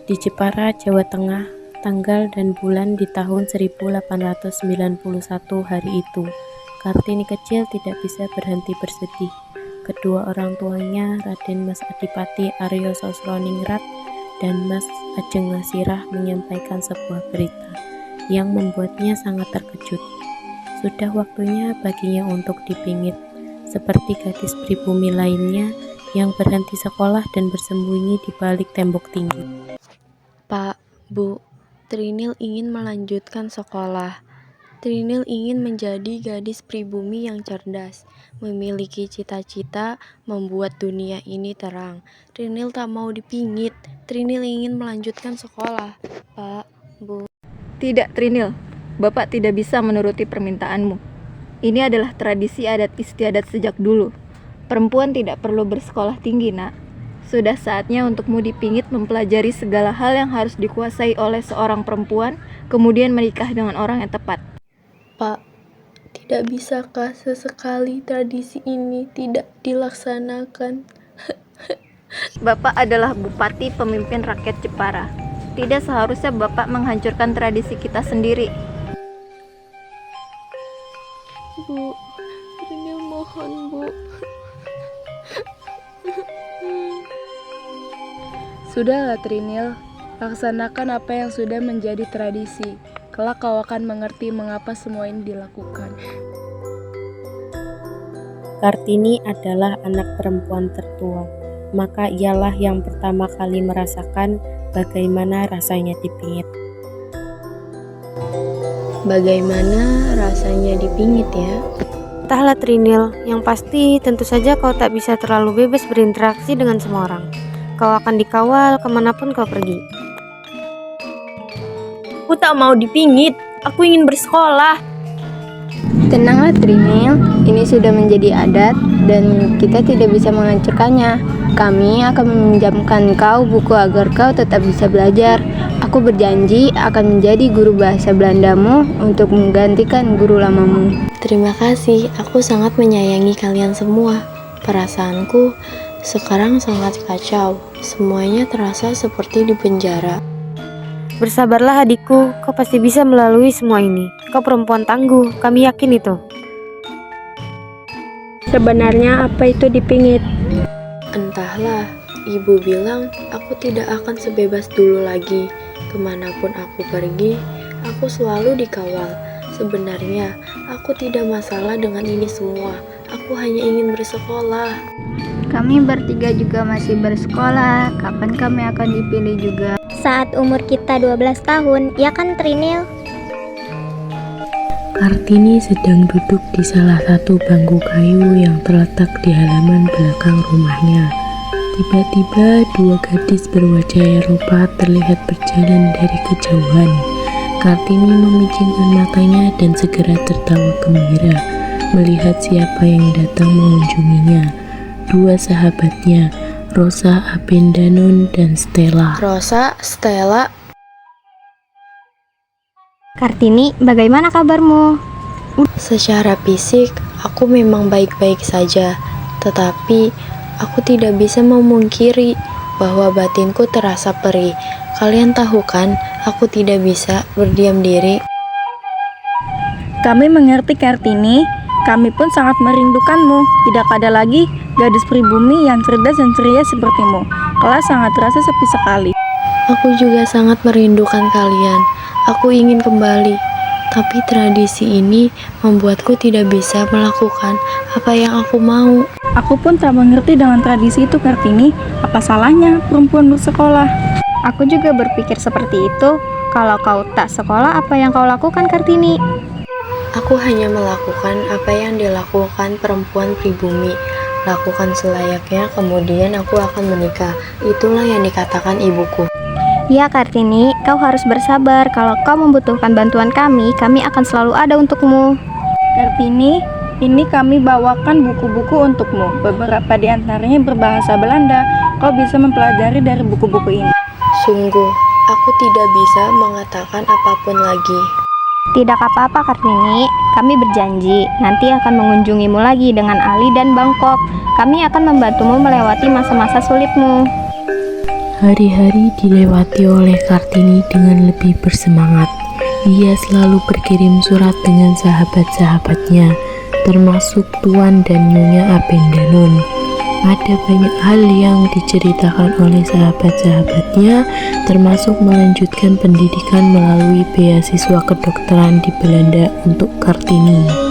di Jepara, Jawa Tengah, tanggal dan bulan di tahun 1891 hari itu. Kartini kecil tidak bisa berhenti bersedih. Kedua orang tuanya, Raden Mas Adipati Aryo Sosroningrat dan Mas Ajeng Ngasirah, menyampaikan sebuah berita yang membuatnya sangat terkejut. Sudah waktunya baginya untuk dipingit, seperti gadis pribumi lainnya yang berhenti sekolah dan bersembunyi di balik tembok tinggi. Pak, Bu, Trinil ingin melanjutkan sekolah. Trinil ingin menjadi gadis pribumi yang cerdas, memiliki cita-cita membuat dunia ini terang. Trinil tak mau dipingit. Trinil ingin melanjutkan sekolah. Pak, Bu. Tidak, Trinil. Bapak tidak bisa menuruti permintaanmu. Ini adalah tradisi adat istiadat sejak dulu. Perempuan tidak perlu bersekolah tinggi, nak. Sudah saatnya untukmu dipingit mempelajari segala hal yang harus dikuasai oleh seorang perempuan, kemudian menikah dengan orang yang tepat. Pak, tidak bisakah sesekali tradisi ini tidak dilaksanakan? Bapak adalah bupati pemimpin rakyat Jepara. Tidak seharusnya Bapak menghancurkan tradisi kita sendiri. Bu, Trinil mohon, Bu. Sudahlah Trinil, laksanakan apa yang sudah menjadi tradisi. Kelak kau akan mengerti mengapa semua ini dilakukan. Kartini adalah anak perempuan tertua, maka ialah yang pertama kali merasakan bagaimana rasanya dipingit. Bagaimana rasanya dipingit ya? Entahlah Trinil, yang pasti tentu saja kau tak bisa terlalu bebas berinteraksi dengan semua orang. Kau akan dikawal kemanapun kau pergi. Aku tak mau dipingit, aku ingin bersekolah. Tenanglah Trinil, ini sudah menjadi adat dan kita tidak bisa menghancurkannya. Kami akan meminjamkan kau buku agar kau tetap bisa belajar. Aku berjanji akan menjadi guru bahasa Belandamu untuk menggantikan guru lamamu. Terima kasih, aku sangat menyayangi kalian semua. Perasaanku sekarang sangat kacau. Semuanya terasa seperti di penjara. Bersabarlah adikku, kau pasti bisa melalui semua ini. Kau perempuan tangguh, kami yakin itu. Sebenarnya apa itu dipingit? Entahlah, ibu bilang aku tidak akan sebebas dulu lagi. Kemanapun aku pergi, aku selalu dikawal. Sebenarnya, aku tidak masalah dengan ini semua. Aku hanya ingin bersekolah. Kami bertiga juga masih bersekolah. Kapan kami akan dipilih juga? Saat umur kita 12 tahun, ya kan Trinil? Kartini sedang duduk di salah satu bangku kayu yang terletak di halaman belakang rumahnya. Tiba-tiba dua gadis berwajah Eropa terlihat berjalan dari kejauhan. Kartini memicingkan matanya dan segera tertawa gembira melihat siapa yang datang mengunjunginya. Dua sahabatnya, Rosa Abendanon dan Stella. Rosa, Stella. Kartini, bagaimana kabarmu? Secara fisik, aku memang baik-baik saja. Tetapi, aku tidak bisa memungkiri bahwa batinku terasa perih. Kalian tahu kan, aku tidak bisa berdiam diri. Kami mengerti Kartini, kami pun sangat merindukanmu. Tidak ada lagi gadis pribumi yang cerdas dan ceria sepertimu. Kelas sangat terasa sepi sekali. Aku juga sangat merindukan kalian. Aku ingin kembali. Tapi tradisi ini membuatku tidak bisa melakukan apa yang aku mau. Aku pun tak mengerti dengan tradisi itu, Kartini. Apa salahnya perempuan bersekolah? Aku juga berpikir seperti itu. Kalau kau tak sekolah, apa yang kau lakukan, Kartini? Aku hanya melakukan apa yang dilakukan perempuan pribumi. Lakukan selayaknya, kemudian aku akan menikah. Itulah yang dikatakan ibuku. Ya Kartini, kau harus bersabar. Kalau kau membutuhkan bantuan kami akan selalu ada untukmu. Kartini, ini kami bawakan buku-buku untukmu. Beberapa di antaranya berbahasa Belanda. Kau bisa mempelajari dari buku-buku ini. Sungguh, aku tidak bisa mengatakan apapun lagi. Tidak apa-apa Kartini, kami berjanji nanti akan mengunjungimu lagi dengan Ali dan Bangkok. Kami akan membantumu melewati masa-masa sulitmu. Hari-hari dilewati oleh Kartini dengan lebih bersemangat. Ia selalu berkirim surat dengan sahabat-sahabatnya, termasuk Tuan dan Nyonya Abendanon. Ada banyak hal yang diceritakan oleh sahabat-sahabatnya, termasuk melanjutkan pendidikan melalui beasiswa kedokteran di Belanda untuk Kartini.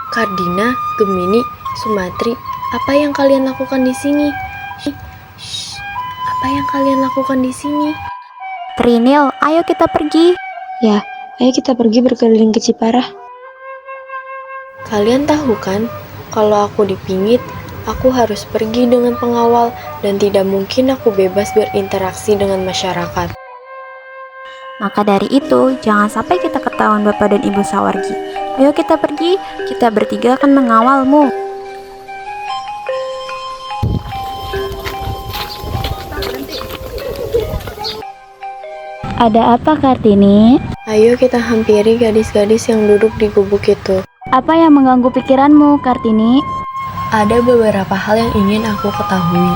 Kardina, Gemini, Sumatri, apa yang kalian lakukan di sini? Shh, apa yang kalian lakukan di sini? Trinil, ayo kita pergi. Ya, ayo kita pergi berkeliling ke Ciparah. Kalian tahu kan, kalau aku dipingit, aku harus pergi dengan pengawal dan tidak mungkin aku bebas berinteraksi dengan masyarakat. Maka dari itu, jangan sampai kita ketahuan Bapak dan Ibu Sawargi. Ayo kita pergi, kita bertiga akan mengawalmu. Ada apa, Kartini? Ayo kita hampiri gadis-gadis yang duduk di gubuk itu. Apa yang mengganggu pikiranmu, Kartini? Ada beberapa hal yang ingin aku ketahui.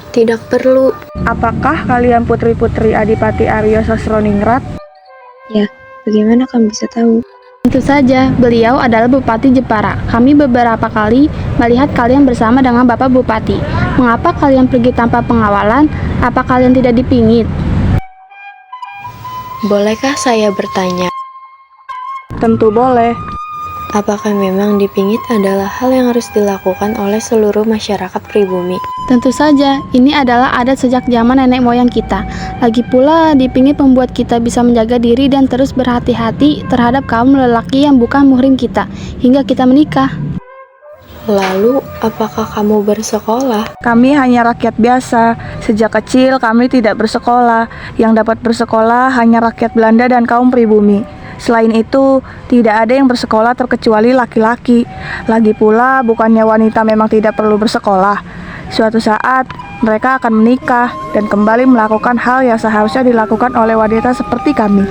Tidak perlu. Apakah kalian putri-putri Adipati Aryo Sosroningrat? Ya, bagaimana kamu bisa tahu? Tentu saja, beliau adalah Bupati Jepara. Kami beberapa kali melihat kalian bersama dengan Bapak Bupati. Mengapa kalian pergi tanpa pengawalan? Apa kalian tidak dipingit? Bolehkah saya bertanya? Tentu boleh. Apakah memang dipingit adalah hal yang harus dilakukan oleh seluruh masyarakat pribumi? Tentu saja, ini adalah adat sejak zaman nenek moyang kita. Lagi pula, dipingit membuat kita bisa menjaga diri dan terus berhati-hati terhadap kaum lelaki yang bukan muhrim kita, hingga kita menikah. Lalu, apakah kamu bersekolah? Kami hanya rakyat biasa. Sejak kecil kami tidak bersekolah. Yang dapat bersekolah hanya rakyat Belanda dan kaum pribumi. Selain itu, tidak ada yang bersekolah terkecuali laki-laki. Lagi pula, bukannya wanita memang tidak perlu bersekolah. Suatu saat, mereka akan menikah dan kembali melakukan hal yang seharusnya dilakukan oleh wanita seperti kami.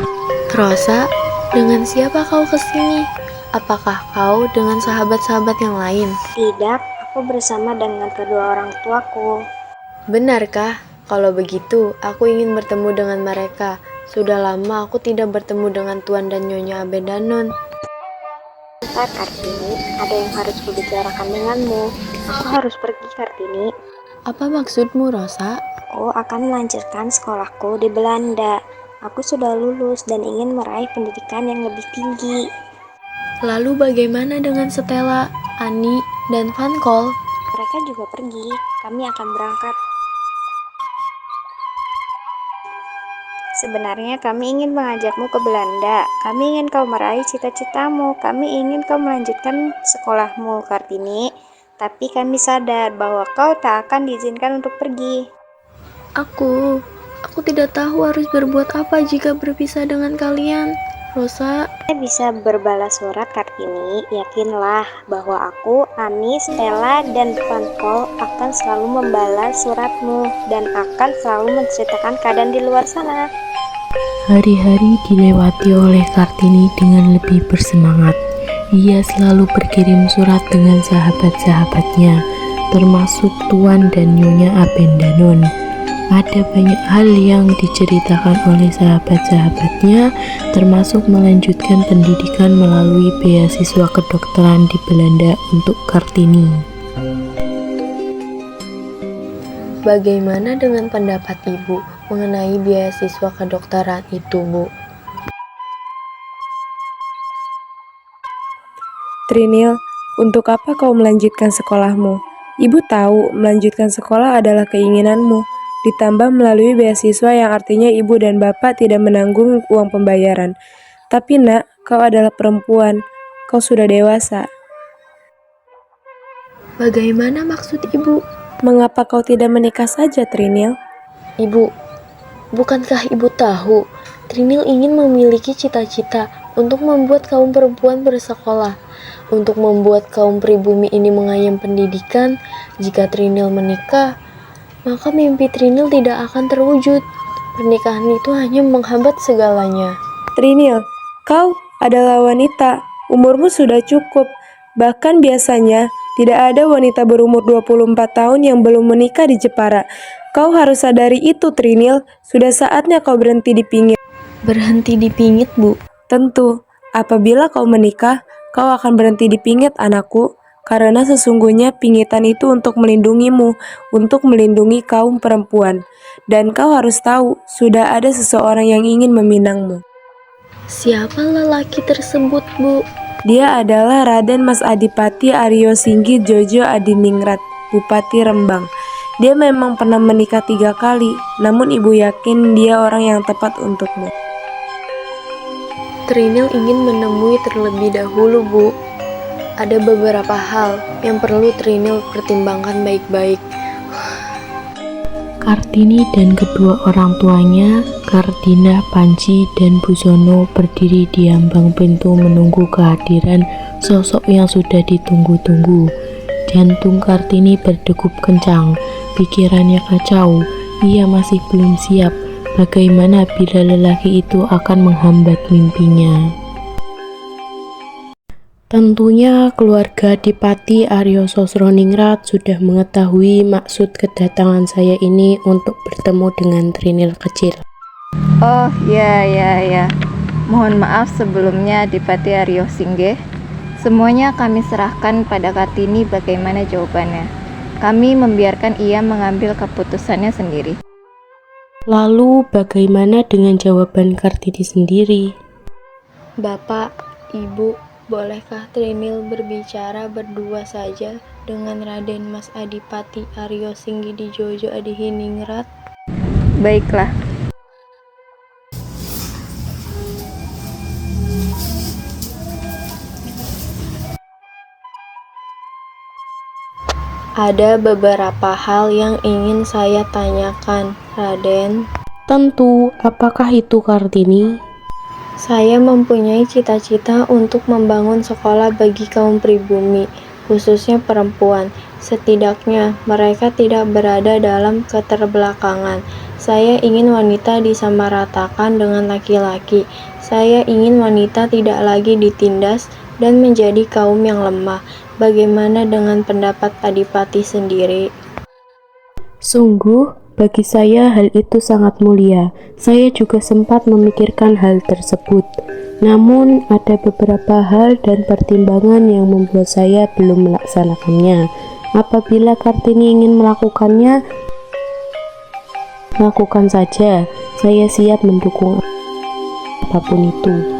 Rosa, dengan siapa kau kesini? Apakah kau dengan sahabat-sahabat yang lain? Tidak, aku bersama dengan kedua orang tuaku. Benarkah? Kalau begitu, aku ingin bertemu dengan mereka. Sudah lama aku tidak bertemu dengan Tuan dan Nyonya Abendanon. Bentar, Kartini, ada yang harus kubicarakan denganmu. Aku harus pergi, Kartini. Apa maksudmu, Rosa? Aku akan melanjutkan sekolahku di Belanda. Aku sudah lulus dan ingin meraih pendidikan yang lebih tinggi. Lalu bagaimana dengan Stella, Annie, dan Van Kol? Mereka juga pergi. Kami akan berangkat. Sebenarnya kami ingin mengajakmu ke Belanda. Kami ingin kau meraih cita-citamu. Kami ingin kau melanjutkan sekolahmu, Kartini. Tapi kami sadar bahwa kau tak akan diizinkan untuk pergi. Aku tidak tahu harus berbuat apa jika berpisah dengan kalian. Rosa, Saya bisa berbalas surat, Kartini. Yakinlah bahwa aku, Ani, Stella, dan Van Kol akan selalu membalas suratmu dan akan selalu menceritakan keadaan di luar sana. Hari-hari dilewati oleh Kartini dengan lebih bersemangat. Ia selalu berkirim surat dengan sahabat-sahabatnya, termasuk Tuan dan Nyonya Abendanon. Ada banyak hal yang diceritakan oleh sahabat-sahabatnya, termasuk melanjutkan pendidikan melalui beasiswa kedokteran di Belanda untuk Kartini. bagaimana dengan pendapat Ibu mengenai beasiswa kedokteran itu, Bu? Trinil, untuk apa kau melanjutkan sekolahmu? Ibu tahu melanjutkan sekolah adalah keinginanmu, ditambah melalui beasiswa yang artinya ibu dan bapak tidak menanggung uang pembayaran. Tapi nak, kau adalah perempuan, kau sudah dewasa. Bagaimana maksud Ibu? Mengapa kau tidak menikah saja, Trinil? Ibu, Bukankah ibu tahu, Trinil ingin memiliki cita-cita untuk membuat kaum perempuan bersekolah, untuk membuat kaum pribumi ini mengayam pendidikan. Jika Trinil menikah, maka mimpi Trinil tidak akan terwujud. Pernikahan itu hanya menghambat segalanya. Trinil, kau adalah wanita, umurmu sudah cukup. Bahkan biasanya tidak ada wanita berumur 24 tahun yang belum menikah di Jepara. Kau harus sadari itu, Trinil. Sudah saatnya kau berhenti dipingit. Berhenti dipingit, Bu? Tentu, apabila kau menikah, kau akan berhenti dipingit, anakku. Karena sesungguhnya pingitan itu untuk melindungimu, untuk melindungi kaum perempuan. Dan kau harus tahu, sudah ada seseorang yang ingin meminangmu. Siapa lelaki tersebut, Bu? Dia adalah Raden Mas Adipati Aryo Singgi Jojo Adiningrat, Bupati Rembang. Dia memang pernah menikah 3 kali, namun ibu yakin dia orang yang tepat untukmu. Trinil ingin menemui terlebih dahulu, Bu. Ada beberapa hal yang perlu Trinil pertimbangkan baik-baik. Kartini dan kedua orang tuanya, Kartina, Panji, dan Buzono berdiri di ambang pintu menunggu kehadiran sosok yang sudah ditunggu-tunggu. Jantung Kartini berdegup kencang, pikirannya kacau, ia masih belum siap. Bagaimana bila lelaki itu akan menghambat mimpinya? Tentunya keluarga Adipati Aryo Sosroningrat sudah mengetahui maksud kedatangan saya ini untuk bertemu dengan Trinil kecil. Oh, ya. Mohon maaf sebelumnya Adipati Aryo Singge. Semuanya kami serahkan pada Kartini bagaimana jawabannya. Kami membiarkan ia mengambil keputusannya sendiri. Lalu bagaimana dengan jawaban Kartini sendiri? Bapak, Ibu, bolehkah Trinil berbicara berdua saja dengan Raden Mas Adipati Aryo Singgi di Jojo Adiningrat? Baiklah. Ada beberapa hal yang ingin saya tanyakan, Raden. Tentu, apakah itu Kartini? Saya mempunyai cita-cita untuk membangun sekolah bagi kaum pribumi, khususnya perempuan. Setidaknya mereka tidak berada dalam keterbelakangan. Saya ingin wanita disamaratakan dengan laki-laki. Saya ingin wanita tidak lagi ditindas dan menjadi kaum yang lemah. Bagaimana dengan pendapat Adipati sendiri? Sungguh, bagi saya hal itu sangat mulia. Saya juga sempat memikirkan hal tersebut. Namun, ada beberapa hal dan pertimbangan yang membuat saya belum melaksanakannya. Apabila Kartini ingin melakukannya, lakukan saja. Saya siap mendukung apapun itu.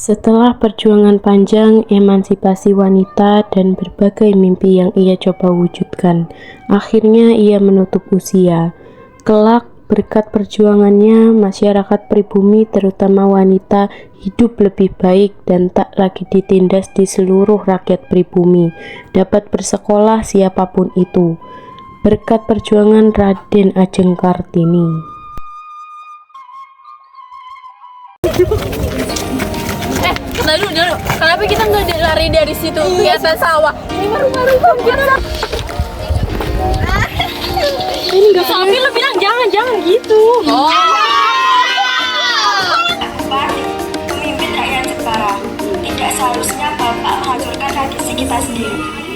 Setelah perjuangan panjang, emansipasi wanita, dan berbagai mimpi yang ia coba wujudkan, akhirnya ia menutup usia. Kelak, berkat perjuangannya, masyarakat pribumi terutama wanita hidup lebih baik dan tak lagi ditindas di seluruh rakyat pribumi, dapat bersekolah siapapun itu. Berkat perjuangan Raden Ajeng Kartini. Dulu, kenapa kita nggak lari dari situ ke atas sawah? Ini baru kita. Ini nggak sapi, lo bilang jangan gitu. Oh. Pemimpin rakyat Jepara, tidak seharusnya Bapak menghancurkan tradisi kita sendiri.